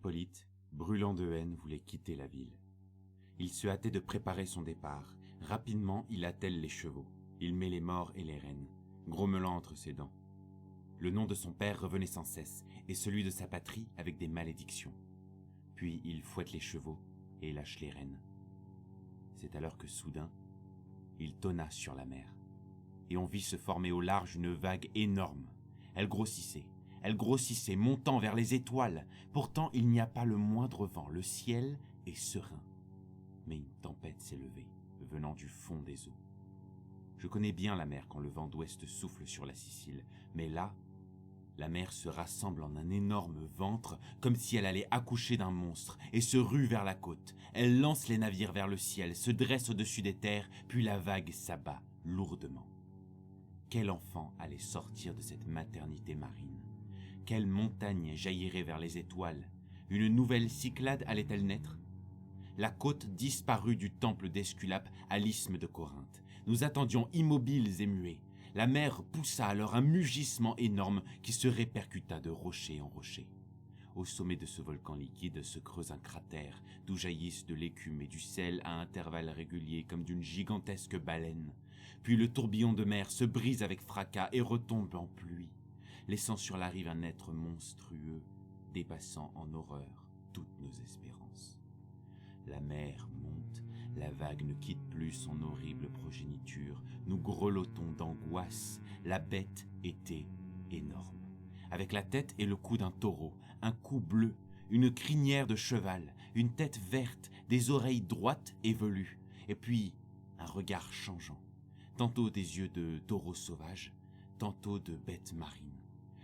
Hippolyte, brûlant de haine, voulait quitter la ville. Il se hâtait de préparer son départ. Rapidement, il attelle les chevaux. Il met les morts et les rênes, grommelant entre ses dents. Le nom de son père revenait sans cesse, et celui de sa patrie avec des malédictions. Puis il fouette les chevaux et lâche les rênes. C'est alors que soudain, il tonna sur la mer, et on vit se former au large une vague énorme. Elle grossissait, montant vers les étoiles. Pourtant, il n'y a pas le moindre vent, le ciel est serein. Mais une tempête s'est levée, venant du fond des eaux. Je connais bien la mer quand le vent d'ouest souffle sur la Sicile, mais là, la mer se rassemble en un énorme ventre, comme si elle allait accoucher d'un monstre, et se rue vers la côte. Elle lance les navires vers le ciel, se dresse au-dessus des terres, puis la vague s'abat lourdement. Quel enfant allait sortir de cette maternité marine? Quelle montagne jaillirait vers les étoiles? Une nouvelle Cyclade allait-elle naître? La côte disparut du temple d'Esculape à l'isthme de Corinthe. Nous attendions immobiles et muets. La mer poussa alors un mugissement énorme qui se répercuta de rocher en rocher. Au sommet de ce volcan liquide se creuse un cratère d'où jaillissent de l'écume et du sel à intervalles réguliers comme d'une gigantesque baleine. Puis le tourbillon de mer se brise avec fracas et retombe en pluie, laissant sur la rive un être monstrueux, dépassant en horreur toutes nos espérances. La mer monte, la vague ne quitte plus son horrible progéniture. Nous grelottons d'angoisse. La bête était énorme, avec la tête et le cou d'un taureau, un cou bleu, une crinière de cheval, une tête verte, des oreilles droites et velues, et puis un regard changeant, tantôt des yeux de taureau sauvage, tantôt de bête marine,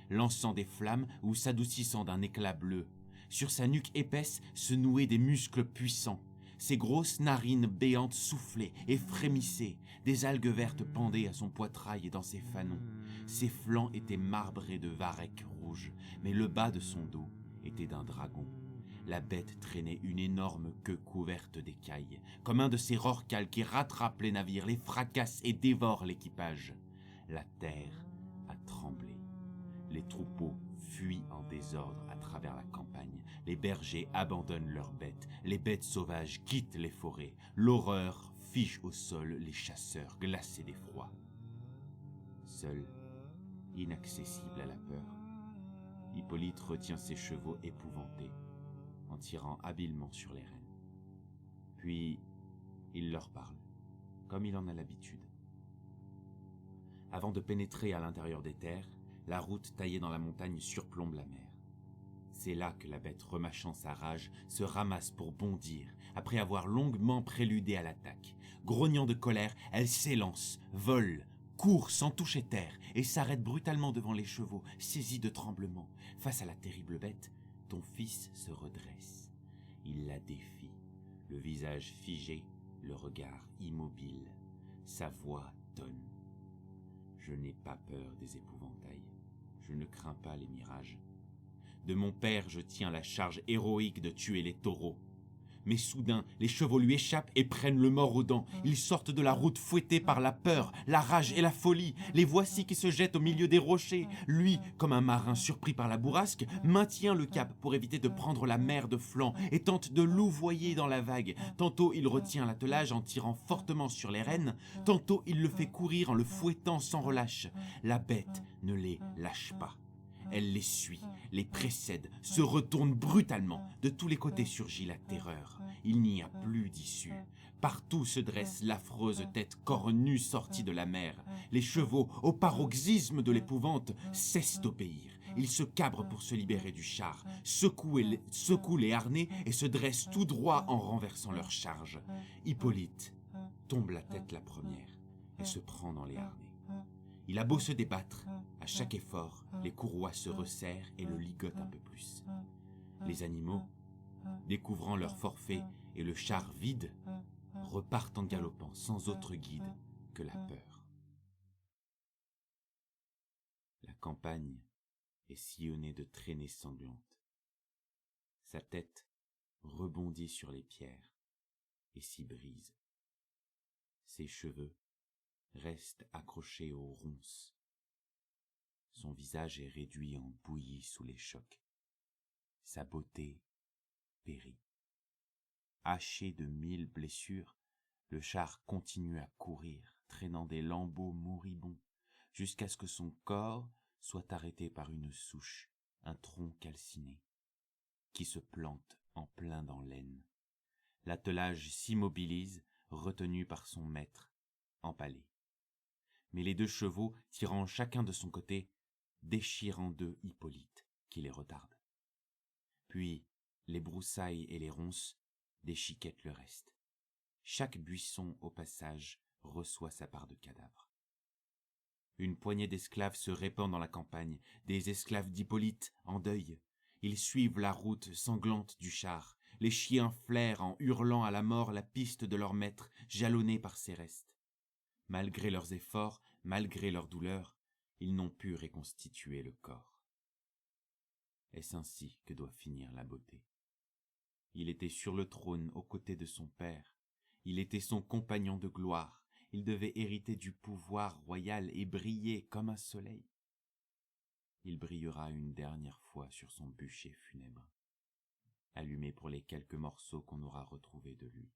lançant des flammes ou s'adoucissant d'un éclat bleu. Sur sa nuque épaisse se nouaient des muscles puissants. Ses grosses narines béantes soufflaient et frémissaient. Des algues vertes pendaient à son poitrail et dans ses fanons. Ses flancs étaient marbrés de varechs rouges, mais le bas de son dos était d'un dragon. La bête traînait une énorme queue couverte d'écailles, comme un de ces rorquals qui rattrapent les navires, les fracassent et dévorent l'équipage. La terre a tremblé. Les troupeaux fuient en désordre à travers la campagne. Les bergers abandonnent leurs bêtes. Les bêtes sauvages quittent les forêts. L'horreur fige au sol les chasseurs glacés d'effroi. Seul, inaccessible à la peur, Hippolyte retient ses chevaux épouvantés, en tirant habilement sur les rênes. Puis, il leur parle, comme il en a l'habitude. Avant de pénétrer à l'intérieur des terres, la route taillée dans la montagne surplombe la mer. C'est là que la bête, remâchant sa rage, se ramasse pour bondir, après avoir longuement préludé à l'attaque. Grognant de colère, elle s'élance, vole, court sans toucher terre, et s'arrête brutalement devant les chevaux, saisis de tremblement. Face à la terrible bête, ton fils se redresse. Il la défie, le visage figé, le regard immobile. Sa voix tonne. Je n'ai pas peur des épouvantails. Je ne crains pas les mirages. De mon père, je tiens la charge héroïque de tuer les taureaux. Mais soudain, les chevaux lui échappent et prennent le mors aux dents. Ils sortent de la route fouettés par la peur, la rage et la folie. Les voici qui se jettent au milieu des rochers. Lui, comme un marin surpris par la bourrasque, maintient le cap pour éviter de prendre la mer de flanc et tente de louvoyer dans la vague. Tantôt il retient l'attelage en tirant fortement sur les rênes, tantôt il le fait courir en le fouettant sans relâche. La bête ne les lâche pas. Elle les suit, les précède, se retourne brutalement. De tous les côtés surgit la terreur. Il n'y a plus d'issue. Partout se dresse l'affreuse tête cornue sortie de la mer. Les chevaux, au paroxysme de l'épouvante, cessent d'obéir. Ils se cabrent pour se libérer du char, secouent les harnais et se dressent tout droit en renversant leur charge. Hippolyte tombe la tête la première et se prend dans les harnais. Il a beau se débattre, à chaque effort, les courroies se resserrent et le ligotent un peu plus. Les animaux, découvrant leur forfait et le char vide, repartent en galopant sans autre guide que la peur. La campagne est sillonnée de traînées sanglantes. Sa tête rebondit sur les pierres et s'y brise. Ses cheveux restent accrochés aux ronces. Son visage est réduit en bouillie sous les chocs. Sa beauté périt. Haché de 1000 blessures, le char continue à courir, traînant des lambeaux moribonds, jusqu'à ce que son corps soit arrêté par une souche, un tronc calciné, qui se plante en plein dans l'aine. L'attelage s'immobilise, retenu par son maître, empalé. Mais les 2 chevaux, tirant chacun de son côté, déchirent en 2 Hippolyte, qui les retarde. Puis, les broussailles et les ronces déchiquettent le reste. Chaque buisson, au passage, reçoit sa part de cadavres. Une poignée d'esclaves se répand dans la campagne, des esclaves d'Hippolyte, en deuil. Ils suivent la route sanglante du char. Les chiens flairent en hurlant à la mort la piste de leur maître, jalonnée par ses restes. Malgré leurs efforts, malgré leur douleur, ils n'ont pu reconstituer le corps. Est-ce ainsi que doit finir la beauté? Il était sur le trône aux côtés de son père. Il était son compagnon de gloire. Il devait hériter du pouvoir royal et briller comme un soleil. Il brillera une dernière fois sur son bûcher funèbre, allumé pour les quelques morceaux qu'on aura retrouvés de lui.